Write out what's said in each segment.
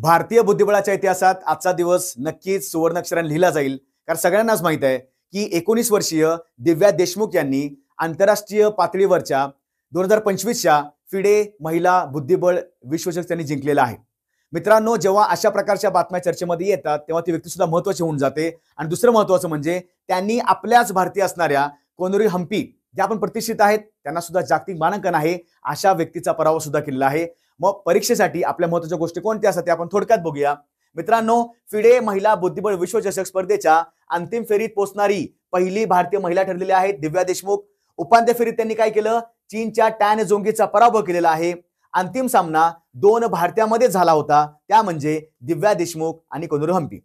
भारतीय बुद्धिबळाच्या इतिहासात आजचा दिवस नक्कीच सुवर्णाक्षराने लिहिला जाईल. कारण सगळ्यांनाच माहित आहे की 19 वर्षीय दिव्या देशमुख यांनी आंतरराष्ट्रीय पातळीवरच्या 2025च्या फिडे महिला बुद्धिबळ विश्वचषक त्यांनी जिंकलेला आहे. मित्रांनो, जेव्हा अशा प्रकारच्या बातम्या चर्चेमध्ये येतात तेव्हा ती व्यक्ती सुद्धा महत्त्वाची होऊन जाते. आणि दुसरं महत्त्वाचं म्हणजे त्यांनी आपल्याच भारतीय असणाऱ्या कोनोरी हम्पी, ज्या आपण प्रतिष्ठित आहेत, त्यांना सुद्धा जागतिक मानांकन आहे, अशा व्यक्तीचा पराभव सुद्धा केलेला आहे. मग परीक्षेसाठी आपल्या महत्त्वाच्या गोष्टी कोणत्या असतात ते आपण थोडक्यात बघूया. मित्रांनो, फिडे महिला बुद्धिबळ विश्वचषक स्पर्धेच्या अंतिम फेरीत पोहोचणारी पहिली भारतीय महिला ठरलेली आहे दिव्या देशमुख. उपांत्य फेरीत त्यांनी काय केलं? चीनच्या टॅन जोंगीचा पराभव केलेला आहे. अंतिम सामना 2 भारतीयांमध्ये झाला होता, त्या म्हणजे दिव्या देशमुख आणि कोनोरी हम्पी.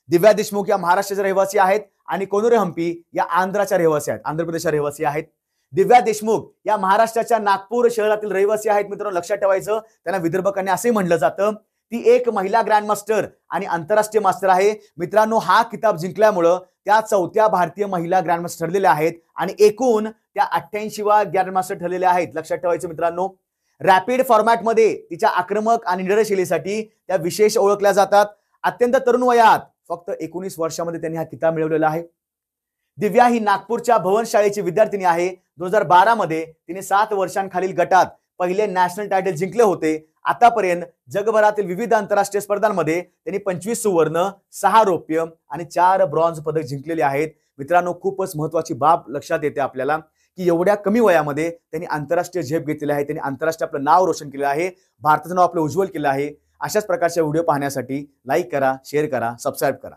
दिव्या देशमुख या महाराष्ट्राच्या रहिवासी आहेत आणि कोनोरी हम्पी या आंध्राच्या रहिवासी आहेत, आंध्र प्रदेशच्या रहिवासी आहेत. दिव्या देशमुख या महाराष्ट्राच्या नागपूर शहरातील रहिवासी आहेत. मित्रांनो, लक्षात ठेवायचं, त्यांना विदर्भकांनी असे म्हणलं जातं. ती एक महिला ग्रँड मास्टर आणि आंतरराष्ट्रीय मास्टर आहे. मित्रांनो, हा किताब जिंकल्यामुळं त्या 4थ्या भारतीय महिला ग्रँड मास्टर ठरलेल्या आहेत आणि एकूण त्या 88व्या ग्रँड मास्टर ठरलेल्या आहेत. लक्षात ठेवायचं मित्रांनो, रॅपिड फॉर्मॅटमध्ये तिच्या आक्रमक आणि निर्णयशैलीसाठी त्या विशेष ओळखल्या जातात. अत्यंत तरुण वयात, फक्त 19 वर्षामध्ये त्यांनी हा किताब मिळवलेला आहे. दिव्या ही नागपूरच्या भवन शाळेची विद्यार्थिनी आहे. 2012 मध्ये तिने 7 वर्षांखालील गटात पहिले नॅशनल टायटल जिंकले होते. आतापर्यंत जगभरातील विविध आंतरराष्ट्रीय स्पर्धांमध्ये त्यांनी 25 सुवर्ण, 6 रौप्य आणि 4 ब्रॉन्झ पदक जिंकलेले आहेत. मित्रांनो, खूपच महत्त्वाची बाब लक्षात येते आपल्याला की एवढ्या कमी वयामध्ये त्यांनी आंतरराष्ट्रीय झेप घेतलेली आहे. त्यांनी आंतरराष्ट्रीय आपलं नाव रोशन केलं आहे, भारताचं नाव आपलं उज्ज्वल केलं आहे. अशाच प्रकारचे व्हिडिओ पाहण्यासाठी लाईक करा, शेअर करा, सबस्क्राईब करा.